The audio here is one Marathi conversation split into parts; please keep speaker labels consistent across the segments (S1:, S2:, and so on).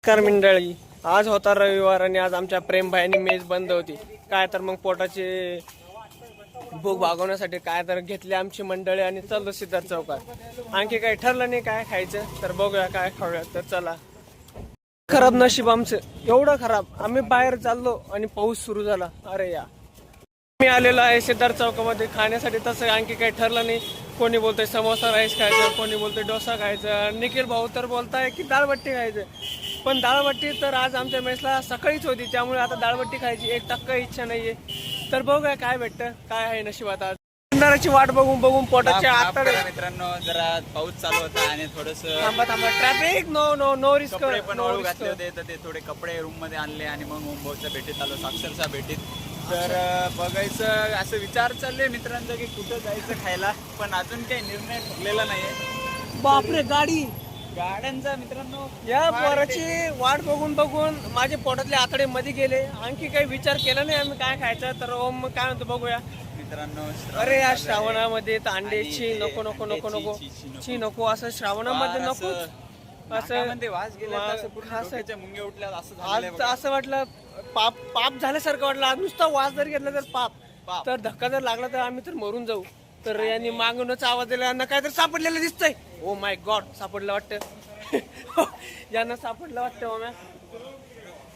S1: नमस्कार मंडळी, आज होता रविवार आणि आज आमच्या प्रेम भाईनी मेज बंद होती. काय तर मग पोटाची भूक भागवण्यासाठी काय तर घेतली आमची मंडळी आणि चाललो सिद्धार्थ चौकात. आणखी काही ठरलं नाही काय खायचं, तर बघूया काय खाऊया. तर चला. खराब नशीब आमचं, एवढं खराब. आम्ही बाहेर चाललो आणि पाऊस सुरू झाला. अरे या, मी आलेलो आहे सिद्धार्थ चौकामध्ये खाण्यासाठी. तसं आणखी काही ठरलं नाही. कोणी बोलतंय समोसा राईस खायचं, कोणी बोलतंय डोसा खायचं. निखिल भाऊ तर बोलताय की डाळबट्टी खायचं. पण डाळबट्टी तर आज आमच्या मेसला सकाळीच होती, त्यामुळे आता डाळबट्टी खायची 1% इच्छा नाहीये. तर बघूया काय भेटतं, काय आहे नशिबात. आज अंधाराची वाट बघून बघून पोटाच्या आतडे.
S2: मित्रांनो, जरा पाऊस चालू होता आणि थोडस
S1: थांबा ट्रॅफिक, नो रिस्क.
S2: पण वाळू घातले होते, तर ते थोडे कपडे रूम मध्ये आणले आणि मग ओमभाऊच्या भेटीत आलो, साक्षरच्या भेटीत. तर बघायचं असं विचार चालले मित्रांचा की कुठं जायचं खायला, पण अजून काही निर्णय ठरलेला नाहीये.
S1: बापरे,
S2: गाड्यांचा मित्रांनो
S1: या पोराची वाट बघून बघून माझे पोटातले आतडे मध्ये गेले. आणखी काही विचार केला नाही आम्ही काय खायचं. तर ओम काय म्हणतो बघूया
S2: मित्रांनो.
S1: अरे या श्रावणामध्ये अंड्याची नको नको नको नको ची नको, असं श्रावणामध्ये नको. असं
S2: वास गेला, मुंगे उठल्या असं
S1: आज असं वाटलं पाप झाल्यासारखं वाटलं. आज नुसता वास जर घेतला तर पाप, तर धक्का जर लागला तर आम्ही तर मरून जाऊ. तर यांनी मागूनच आवाज दिला, यांना काय तर सापडलेलं दिसतंय. ओ माय गॉड, सापडलं वाटतं. यांना सापडलं वाटतं ओम्या.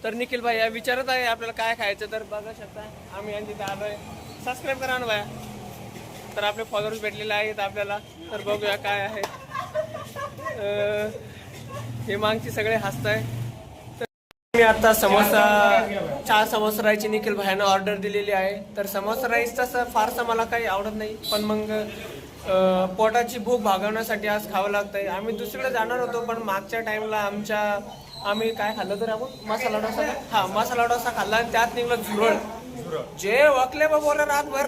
S1: तर निखिल भाई या विचारत आहे आपल्याला काय खायचं. तर बघा शकता आम्ही यांनी तिथे आलोय. सबस्क्राईब करा ना भाया. तर आपले फॉलोअर्स भेटलेले आहेत आपल्याला. तर बघूया काय आहे. हे मागची सगळे हसताय. मी आता चार समोसा राईसची निखिल भाईनं ऑर्डर दिलेली आहे. तर समोसा राईस तसं फारसा मला काही आवडत नाही, पण मग पोटाची भूक भागवण्यासाठी आज खावं लागतंय. आम्ही दुसरीकडे जाणार होतो, पण मागच्या टाइमला आम्ही काय खाल्लं तर आपण मसाला डोसा. मसाला डोसा खाल्ला आणि त्यात निघलं झुरळ. जे वकले बोला रातभर.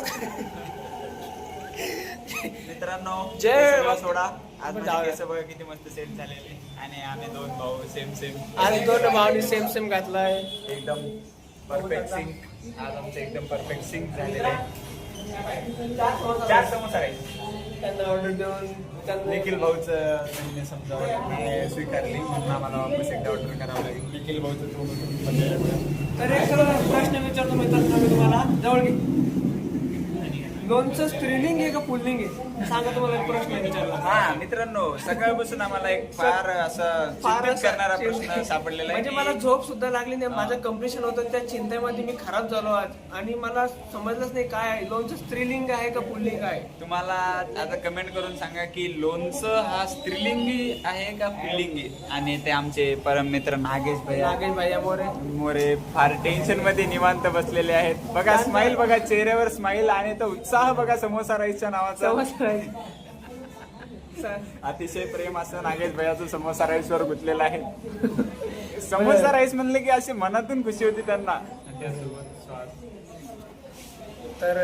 S2: मित्रांनो,
S1: जे
S2: सोडा आज बघा किती मस्त सेम झालेले. आणि आम्ही दोन भाऊ सेम
S1: आज दोन भावांनी सेम घातलाय.
S2: एकदम परफेक्ट सिंक. आज आमचं एकदम परफेक्ट सिंक झालेलं आहे. 4 समोसा राईस
S1: त्यांना ऑर्डर देऊन
S2: निखिल भाऊचं समजा स्वीकारली, म्हणून आम्हाला वापस एकदा ऑर्डर करावं लागेल. निखिल भाऊचं
S1: तर एक प्रश्न विचारतो मित्रांनो मी तुम्हाला. जवळ घे. लोणचं स्त्रीलिंग आहे का पुल्लिंग आहे? सांगा. तुम्हाला एक प्रश्न विचारला.
S2: हा मित्रांनो, सकाळपासून आम्हाला एक फार असं चिंतित करणारा प्रश्न सापडलेला आहे.
S1: म्हणजे मला झोप सुद्धा लागली नाही. माझं कम्प्लिशन होतं, त्या चिंतेमध्ये मी खराब झालो आज. आणि मला समजलंच नाही काय आहे लोणचं, स्त्रीलिंग आहे का पुल्लिंग आहे.
S2: तुम्हाला आता कमेंट करून सांगा की लोणचं हा स्त्रीलिंगी आहे का पुल्लिंगी. आणि ते आमचे परम मित्र नागेश
S1: भाई
S2: मोरे फार टेन्शन मध्ये निवांत बसलेले आहेत. बघा स्माइल, बघा चेहऱ्यावर स्माइल आणि तो उत्साह बघा समोसा राईसच्या नावाचा. अतिशय प्रेम असं नागेश भैयाचं समोसा राईस वर गुंतलेलं आहे. समोसा राईस म्हणले की अशी मनातून खुशी होती त्यांना.
S1: तर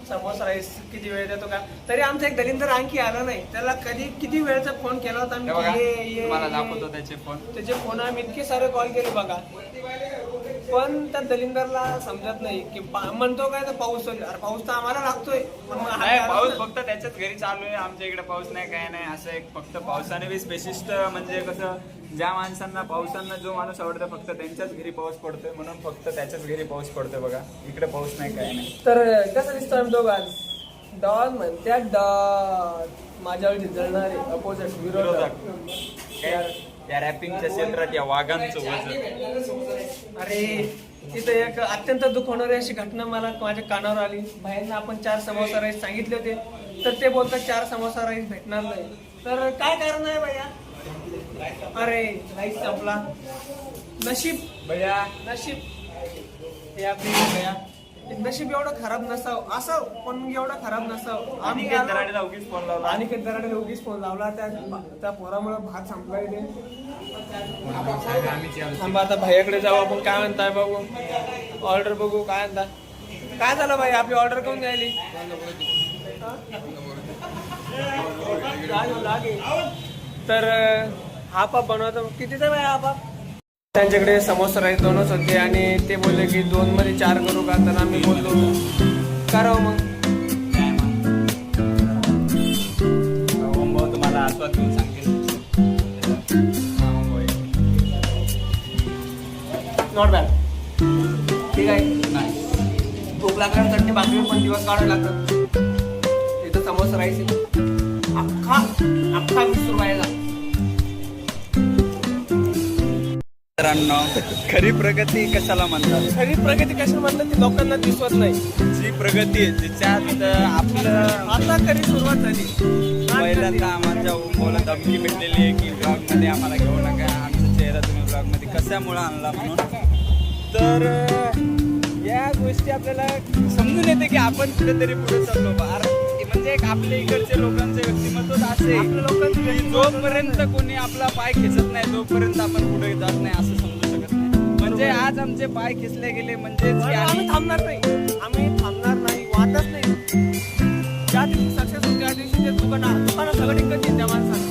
S1: समोसा राईस किती वेळ देतो का. तरी आमचा एक दलिंदर आणखी आला नाही. त्याला किती वेळचा फोन केला होता आम्ही.
S2: मला दाखवतो त्याचे फोन
S1: आम्ही इतके सारे कॉल केले बघा, पण त्या दलिंदरला समजत नाही की म्हणतो काय तर पाऊस तर आम्हाला लागतोय.
S2: पाऊस फक्त त्याच्याच घरी चालू आहे. आमच्या इकडे पाऊस नाही, काय नाही. असं एक फक्त पावसाने बी स्पेसिस्ट म्हणजे कसं, ज्या माणसांना पावसांना जो माणूस आवडतो फक्त त्यांच्याच घरी पाऊस पडतोय, म्हणून फक्त त्याच्याच घरी पाऊस पडतोय. बघा इकडे पाऊस नाही, काय नाही.
S1: तर कसं दिसतो आम्ही दोघांना. डॉन म्हणत्या डॉन माझ्यावर जळणारे अपोजिट विरोधक.
S2: त्या रॅपिंगच्या क्षेत्रात या वाघांचं वजन.
S1: अरे तिथं एक अत्यंत दुखवणारी अशी घटना मला माझ्या कानावर आली. बाहेरनं आपण 4 समोसा राईस सांगितले होते, तर ते बोलतात 4 समोसा राईस भेटणार नाही. तर काय कारण आहे भैया. अरे राईस संपला. नशीब भैया, नशीब हे आपली भैया. नशीब एवढं खराब नसावं असं, पण एवढं खराब नसावं. आम्ही
S2: दराडीला उगीच फोन लावला.
S1: आणि दराडीला उगीच फोन लावला. त्या पोरामुळे भात संपलाय ते. थांबा आता भाईकडे जाऊ आपण. काय म्हणताय बघू, ऑर्डर बघू काय म्हणता. काय झालं भाई, आपली ऑर्डर कोण द्यायली. तर हापाप बनवतो. कितीचा भाई हापाप. त्यांच्याकडे समोसा राईस 2च होते आणि ते बोलले की 2 मध्ये 4 करू का. तर आम्ही बोललो करावं मग.
S2: तुम्हाला आस्वाद देऊन सांगेल.
S1: Not bad. ठीक आहे. भूक लागल्यावर चटणी भाकरी पण दिवस काढावे लागतात. इथं समोसा राईस अख्खा 20 रुपयाला.
S2: मित्रांनो, खरी प्रगती कशाला म्हणतात?
S1: खरी प्रगती कशाला म्हणतात ती लोकांना दिसत नाही.
S2: जी प्रगती आहे जिच्यात आपलं
S1: आता खरी सुरुवात झाली.
S2: पहिल्यांदा आम्हाला मला धमकी भेटलेली आहे की ब्लॉगमध्ये आम्हाला घेऊ नका, आमचा चेहरा तुम्ही ब्लॉगमध्ये कशामुळे आणला म्हणून. तर या गोष्टी आपल्याला समजून येते की आपण कुठेतरी पुढे चाललो. म्हणजे एक आपल्या इकडच्या लोकांचं व्यक्तिमत्व असे की जोपर्यंत कोणी आपला पाय खेचत नाही तोपर्यंत आपण पुढे जात नाही असं समजू शकत नाही. म्हणजे आज आमचे पाय खेचले गेले म्हणजे
S1: आम्ही थांबणार नाही. आम्ही थांबणार नाही, वाटत नाही. ज्या दिवशी सक्सेस होईल त्या दिवशी ते दुकानं सगळी कधी त्या माणसाला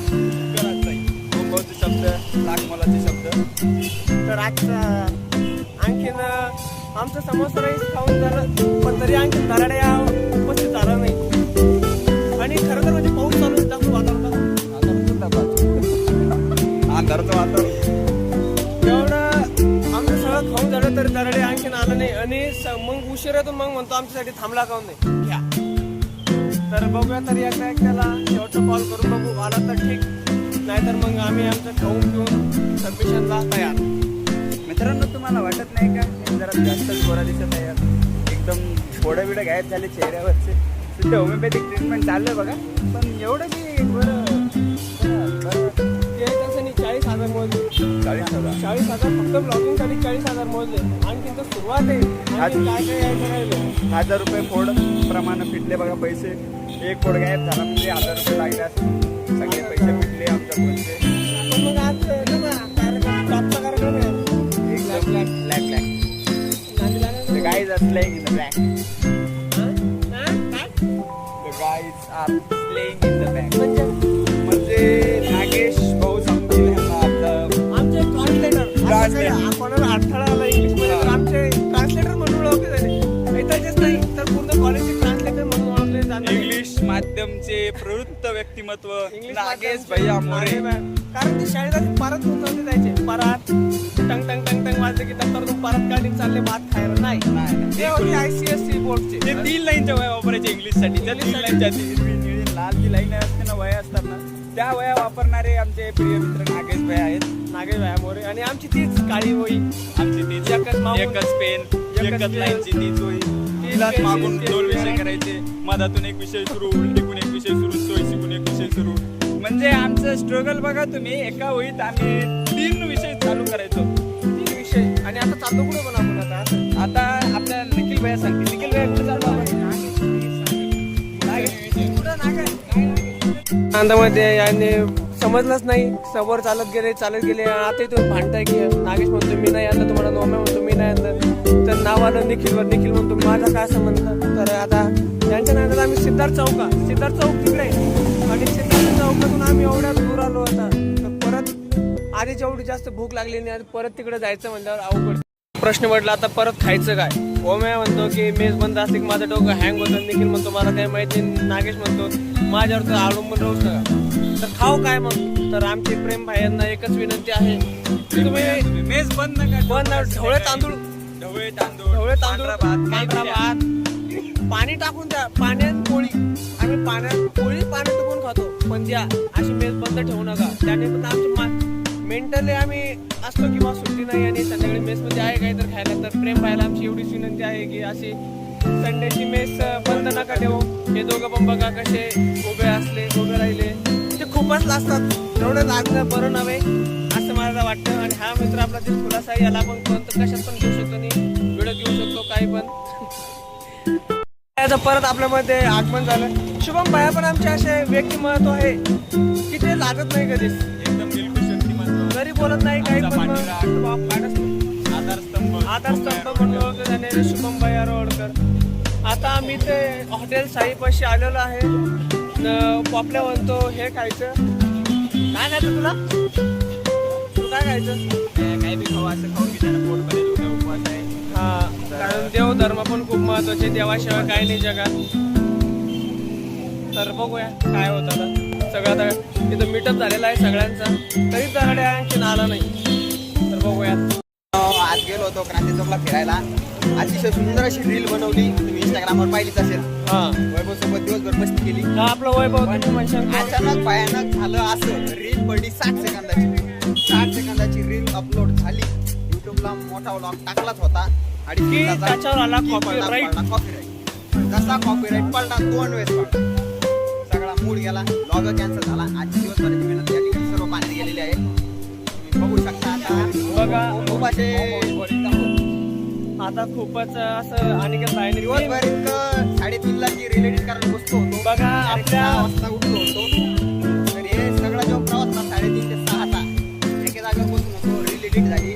S2: करत नाही. बहुते शब्द, लाख मोलाचे शब्द.
S1: तर आजचा आणखीन आमचं समोसा राईस खाऊन झालं पण तरी आणखीन दराड्या उपस्थित झाला नाही. आणि खरं तर म्हणजे पाऊस चालू आहे जास्त वातावरण
S2: अंधारचं वातावरण
S1: एवढं आमचं सगळं खाऊन झालं तरी दराडे आणखीन आलं नाही. आणि मग उशिरातून मग म्हणतो आमच्यासाठी थांबला काऊन नाही घ्या. तर बघूया तरी एकदा त्याला शेवटचा कॉल करून बघू, आला तर ठीक, नाहीतर मग आम्ही आमचं खाऊन पिऊन सबमिशनला तयार.
S2: मित्रांनो, तुम्हाला वाटत नाही का जरा जास्तच गोरा दिसत आहे यार? एकदम फोडं बिडं गायब झाले चेहऱ्यावरचे. सध्या होमिओपॅथिक ट्रीटमेंट चालू आहे बघा, पण एवढं की बरं
S1: ते तसं नाही. 40,000 मोजले. 40,000 फक्त ब्लॉगिंगसाठी 40,000 मोजले. आणखीन तर सुरुवात आहे. आणखीन काय काय यायचं राहिलं.
S2: 1000 रुपये फोड प्रमाणे फिटले बघा पैसे. एक फोड गायब झाला म्हणजे 1000 रुपये लागले असं सगळे पैसे फिटले आमच्या पुढचे.
S1: पण मग आज कार्यक्रम कार्यक्रम आहे.
S2: The guys are playing in the back. The guys are playing in the back. म्हणजे नागेश भाऊ सांगतील ह्यांना आपलं
S1: आमचे ट्रान्सलेटर. कोणाला अडथळा आला इंग्लिश मध्ये तर आमचे ट्रान्सलेटर म्हणून ओळखले झाले. इथंच नाही तर पूर्ण कॉलेजचे ट्रान्सलेटर म्हणून ओळखले जाते.
S2: इंग्लिश माध्यमचे प्रवृत्त व्यक्तिमत्व नागेश भैया मोरे.
S1: कारण ते शाळेत परत होऊन नव्हते जायचे. परत टंग टंग टंग टंग वाजले की दप्तरातून परत काढून चालले भात खायला. नाही ते होते ICSE बोर्डचे.
S2: ते 3 लाईनच्या वया वापरायचे इंग्लिशसाठी. त्या 3 लाईनच्या लाल जी लाईन असते ना वया असतात ना त्या वया वापरणारे आमचे प्रिय मित्र नागेश भैया आहेत.
S1: नागेश भैया मोरे. आणि आमची तीच काळी वही,
S2: आमची तीच एकच पेन, एकच लाईनची तीच वही. तिलाच मागून 2 विषय करायचे, मधातून एक विषय सुरू, उलटीकून एक विषय सुरू, सोयीकून एक विषय सुरू. म्हणजे आमचं स्ट्रगल बघा तुम्ही. एका वहीत आम्ही 3 विषय चालू करायचो.
S1: 3 विषय. आणि आता चालतो कुठे पण आपण
S2: आता आपल्या निखिल भैया सांगते. निखिल भैया कुठे चालू आपण?
S1: आनंदामध्ये याने समजलंच नाही. समोर चालत गेले आता इथून भांडताय की नागेश म्हणतो मी नाही आणलं, तुम्हाला नोम्या म्हणतो मी नाही आणलं. तर नाव आलं निखिलवर. निखिल म्हणतो माझा काय संबंध. तर आता त्यांच्या नावात आम्ही सिद्धार्थ चौक तिकडे आणि सिद्धार्थ चौकातून आम्ही एवढ्या दूर आलो आता. तर परत आधी जेवढी जास्त भूक लागली नाही परत तिकडे जायचं म्हणल्यावर अवघड प्रश्न पडला. आता परत खायचं काय? ओम्या म्हणतो की मेज बंद असते की माझं डोकं हँग होतं. निखिल म्हणतो मला काही माहिती नाही. नागेश म्हणतो माझ्यावर तर अवलंबून राहूच नका. तर खाऊ काय मग? तर आमचे प्रेम भाईंना एकच विनंती आहे की तुम्ही
S2: मेस बंद नका.
S1: ढवळे तांदूळ
S2: पांढरा भात,
S1: पाणी टाकून द्या. पाण्यात पोळी. आम्ही पाण्यात टाकून खातो. पण द्या अशी मेज बंद ठेवू नका. त्याने पण आमची मेंटली आम्ही असतो किंवा सुट्टी नाही आणि संध्याकाळी मेसमध्ये आहे काही तर खायला. तर प्रेम भाईला आमची एवढीच विनंती आहे की अशी संडेची मेस बंद नका ठेवू. हे दोघं पण बघा कसे उभे राहिले. ते खूपच लाजतात. एवढं लाजणं बरं नव्हे असं मला वाटतं. आणि हा मित्र आपला ते खुलासा याला पण कशात पण घेऊ शकतो आणि व्हिडिओ घेऊ शकतो काही पण. परत आपल्यामध्ये आगमन झालं. शुभम भाया पण आमचे असे व्यक्तिमत्व आहे की ते लागत नाही कधीच.
S2: एकदम बिलकुल शक्तिमत्व.
S1: जरी बोलत नाही काही पण
S2: आधारस्तंभ
S1: म्हणून ओळखले जाणारे शुभम भाया रोडकर. आता आम्ही ते हॉटेल साईपाशी आलेलो आहे. पॉपल्या म्हणतो हे खायचं. काय खायचं तुला? तू काय खायचं?
S2: काही बी खाऊ असं खाऊन घेताना पोट भरेल. उद्या उपवास आहे.
S1: हा, कारण देव धर्म पण खूप महत्वाचे. देवाशिवाय काही नाही जगात. तर बघूया काय होतं आता. सगळं आता तिथं मीटअप झालेला आहे सगळ्यांचा. तरी दराडे आणखीन आला नाही. तर बघूया.
S2: आज
S3: आज गेलो होतो क्रांती चौकला फिरायला. अतिशय सुंदर अशी रील बनवली, तुम्ही इंस्टाग्रामवर पाहिलीच असेल.
S1: हा
S3: वैभव सोबत दिवसभर मस्ती केली.
S1: हा, आपलं वैभव तुम्ही म्हणशाल
S3: अचानक भयानक झालं असं, रील पडली 60 सेकंदाची. 60 सेकंदाची रील अपलोड झाली. युट्यूबला मोठा व्लॉग टाकलाच होता आणि
S1: की त्याच्यावर आला copyright.
S3: कॉपीराईट. जसा कॉपीराईट पडला 2 वेळेस पडला, सगळा मूड गेला, व्लॉग कॅन्सल झाला. आजची दिवसभराची मेहनत या ठिकाणी सर्व पाण्यात गेलेली आहे. तुम्ही बघू शकता आता
S1: बघा
S3: खूप असे
S1: आता खूपच असं अनिकेत भाईने
S3: दिवसभर इतकं 3:30ला जी रिलेटेड करायला बसतो होतो,
S1: बघा
S3: direct
S1: आपल्या
S3: 6 वाजता उठलो होतो. तर हे सगळा जो प्रवास ना 3:30 ते 6चा एके जागेवर बसून होतो, रिलेटेड झाली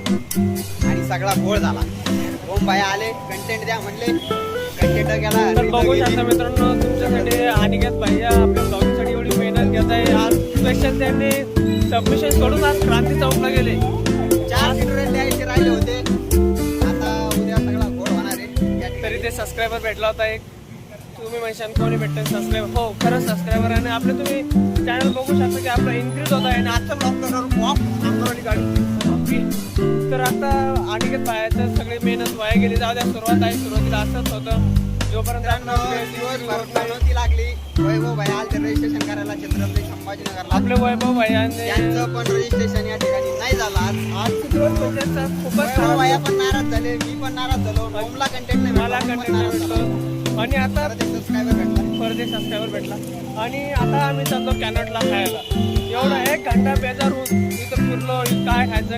S3: आणि सगळा गोळ झाला. ओम भाई आले, कंटेंट द्या म्हणले, कंटेंट गेला.
S1: तर बघू शकता मित्रांनो, तुमच्यासाठी अनिकेत भाई आपल्या ब्लॉगिंगसाठी एवढी मेहनत घेत आहे. आज स्पेशल त्यांनी सबमिशन सोडून आज क्रांती चौकला गेले.
S3: 4 ट्युटोरियल द्यायचे राहिले होते. आता उद्या सगळा गोळ होणार आहे. या
S1: तरी
S3: ठिकाणी
S1: ते सबस्क्रायबर भेटला होता एक. तुम्ही म्हणशाल कोणी भेटतं सबस्क्रायबर? हो, खरंच सबस्क्रायबर. आणि आपले तुम्ही चॅनल बघू शकता की आपला इन्क्रीज होत आहे. आणि आजचा ब्लॉग करणार वॉक आंदोलनी गाडी. तर आता अनिकेत भाईचं सगळी मेहनत वाया गेली. जाऊ द्या, सुरुवात आहे. सुरुवातीला असंच होतं, जोपर्यंत
S3: दिवसभर नव्हती लागली. वैभव भाई आलते रजिस्ट्रेशन करायला छत्रपती संभाजीनगरला.
S1: आपले वैभव भाईयांनी
S3: त्यांचं पण रजिस्ट्रेशन या ठिकाणी नाही झालं. आज
S1: त्यांचा खूपच
S3: वैभव भाई पण नाराज झाले, मी पण नाराज झालो. ओमला कंटेंट नाही
S1: मला
S3: भेटला, ओम पण
S1: कंटेंट
S3: नाराज झाला.
S1: भेटतो. आणि आता
S3: परत एक सबस्क्रायबर भेटला.
S1: परत एक सबस्क्रायबर भेटला. आणि आता आम्ही चाललो कॅनटला खायला. एवढा 1 घंटा बेजार होऊन इथं फिरलो, काय खायचं.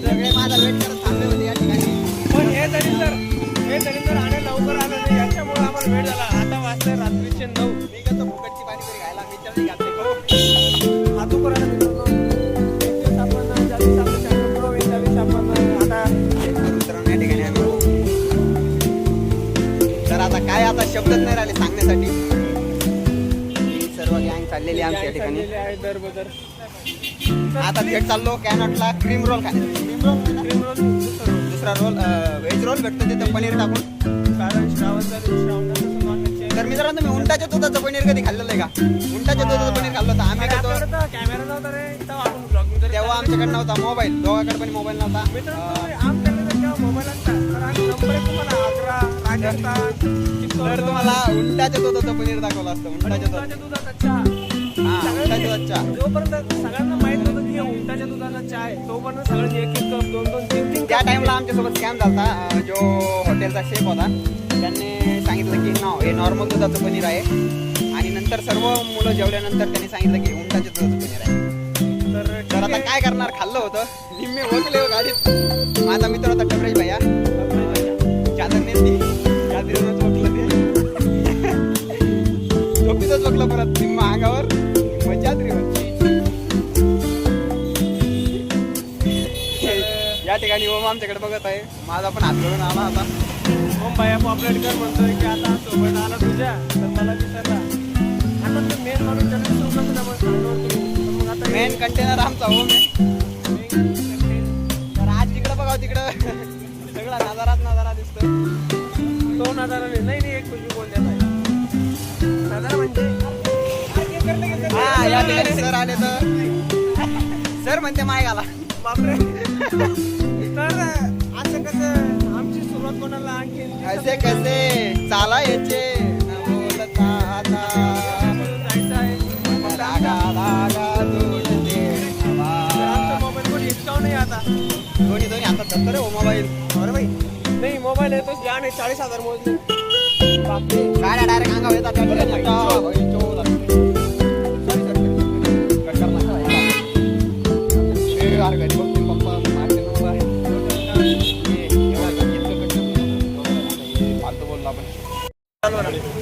S3: सगळे माझा वेट करत थांबले होते या ठिकाणी.
S1: पण हे तरी तर आणि लवकर आलं नाही, याच्यामुळे आम्हाला वेळ झाला. आता वाजता रात्रीचे 9.
S3: मी कसं फुकटची पाणीपुरी खायला मी चटणी घातली करू.
S1: हातू करायला मित्रांनो. एक दिवस आपण ज्यावेळेस आपलं channel grow होईल, त्यावेळेस आपण आता
S3: मित्रांनो या ठिकाणी आम्ही तर आता काय आता शब्दच नाही राहिले सांगण्यासाठी. ही सर्व गँग चाललेली आहे आमच्या या ठिकाणी.
S1: चाललेले आहे दरबदर.
S3: आता थेट चाललो कॅनॉटला क्रीम रोल खायला. क्रीम रोल
S1: क्रीम रोल
S3: दुसरा रोल व्हेज रोल भेटतो तिथं पनीर टाकून.
S1: कारण श्रावणाचं नॉनव्हेज.
S3: तर मित्रांनो तुम्ही उंटाच्या दुधाचं पनीर कधी खाल्लेलं आहे का? उंटाच्या दुधाचं पनीर खाल्लं होतं आम्ही खातो.
S1: कॅमेरा नव्हता रे, तेव्हा आपण ब्लॉगिंग
S3: तेव्हा आमच्याकडे नव्हता मोबाईल, दोघांकडे पण मोबाईल नव्हता.
S1: मित्रांनो आमच्याकडे जेव्हा मोबाईल असता तर आम्ही नंबर एक तुम्हाला आग्रा, राजस्थान,
S3: तर तुम्हाला उंटाच्या दुधाचं पनीर दाखवलं असतं. उंटाच्या
S1: उंटाच्या दुधाचा चहा.
S3: हा उंटाच्या दुधाच्या.
S1: जोपर्यंत सगळ्यांना माहित होतं की हे उंटाच्या दुधाचा चहा आहे, तोपर्यंत सगळ्यांनी 1-1 कप 2-2 3-3
S3: त्या टाइमला आमच्यासोबत स्कॅम झाला. जो हॉटेलचा शेफ होता त्यांनी सांगितलं की हे नॉर्मल दुधाचं पनीर आहे. आणि नंतर सर्व मुलं जेवल्यानंतर त्यांनी सांगितलं की उंटाच्या दुधाचं पनीर आहे. तर आता काय करणार, खाल्लं होतं. निम्मे ओकले हो गाडीत. माझा मित्र होता टबरेज भैया, चादरने चादरीवरच ओकलं ते. झोपीतच ओकलं परत निम्मा अंगावर, निम्मा चादरीवर. या ठिकाणी ओम आमच्याकडे बघत आहे. माझा पण हात घालून आला आता.
S1: ओम भाई पॉपलेट कर म्हणतोय की आता सोबत आला तुझ्या, तर मला विचारला आता तू मेन माणूस त्याला विसरू कसं मग सांगतो तुम्ही. मग आता
S3: मेन कंटेनर आमचा ओम आहे. तर आज तिकडं बघा, तिकडं सगळा नजारा दिसतोय.
S1: 2000 नाही एक तुझी बोल देत आहे. नजारा म्हणजे
S3: हा या ठिकाणी सर आले तर सर म्हणते माय घाला.
S1: बापरे. तर असं कसं आमची सुरुवात कोणाला आणखी
S3: असे कसे चाला याचे न बोलता आता.
S1: जायचं आहे.
S3: धागा धागा जोडते हवा.
S1: आमचा मोबाईल पण हिसकाव नाही आता.
S3: दोन्ही आता धरतो रे हो मोबाईल.
S1: अरे भाई नाही मोबाईल येतोच या नाही 40,000 मोजले. बापरे.
S3: गाड्या डायरेक्ट अंगावर येतात. घरी बघतील पप्पा फालतू बोललो आपण.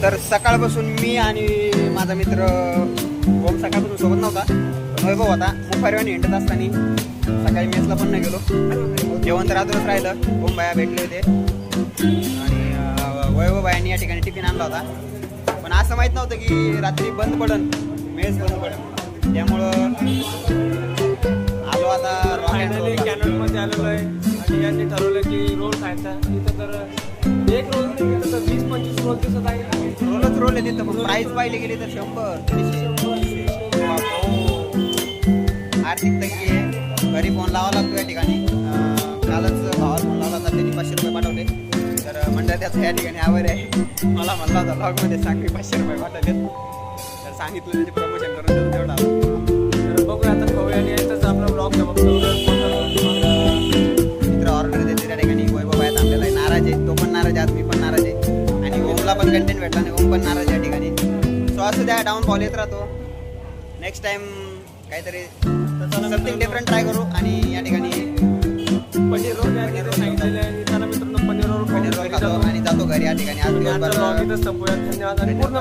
S3: तर सकाळपासून मी आणि माझा मित्र ओम सकाळपासून सोबत नव्हता, पण वैभव होता. मुखारीवाणी हिंडत असताना सकाळी मेसला पण नाही गेलो. जेवण तर रात्रच राहिलं. ओम बाया भेटले होते आणि वैभव बायांनी या ठिकाणी टिफिन आणला होता. पण असं माहित नव्हतं की रात्री बंद पडन, मेस बंद पडन. त्यामुळं आलो आता
S1: फायनली कॅनॉटमध्ये आलेलो आहे. आणि यांनी ठरवलं की रोल खायचा. इथं तर एक रोल नाही इथं तर 20-25 रोल दिसत आहे.
S3: रोलच रोल आहे तिथं. पण प्राईस पाहिली गेली तर 100. आर्थिक तंगी आहे. घरी फोन लावा लागतो या ठिकाणी. कालच भावाला फोन लावला होता. त्याचा या ठिकाणी आभार आहे. मला म्हणला होता ब्लॉगमध्ये सांग मी 500 रुपये पाठवले, तर सांगितलं त्याचे प्रमोशन करून देतो तेवढा.
S1: तर बघूया आता खाऊया आणि यायचंच आपला ब्लॉग
S3: मित्र ऑर्डर देते त्या ठिकाणी. वैभव आहे थांबलेला आहे, नाराज आहे, तो पण नाराज आहे, आज मी पण नाराज आहे आणि ओमला पण कंटेंट भेटला आणि ओम पण नाराज आहे या ठिकाणी. सो असं द्या डाऊनफॉल येत राहतो. नेक्स्ट टाइम काहीतरी समथिंग डिफरंट ट्राय करू आणि या ठिकाणी
S1: पनीर रोल सांगितलेलं आहे. चला मित्रांनो पनीर
S3: पनीर रोल खातो आणि जातो घरी या ठिकाणी. आज
S1: ब्लॉग
S3: दिवसभर
S1: इथं संपूया. धन्यवाद आणि पूर्ण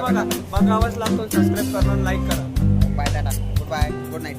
S1: बघा आवाज लागतो, सबस्क्राईब करा, लाईक करा.
S3: Bye tata, goodbye, good night.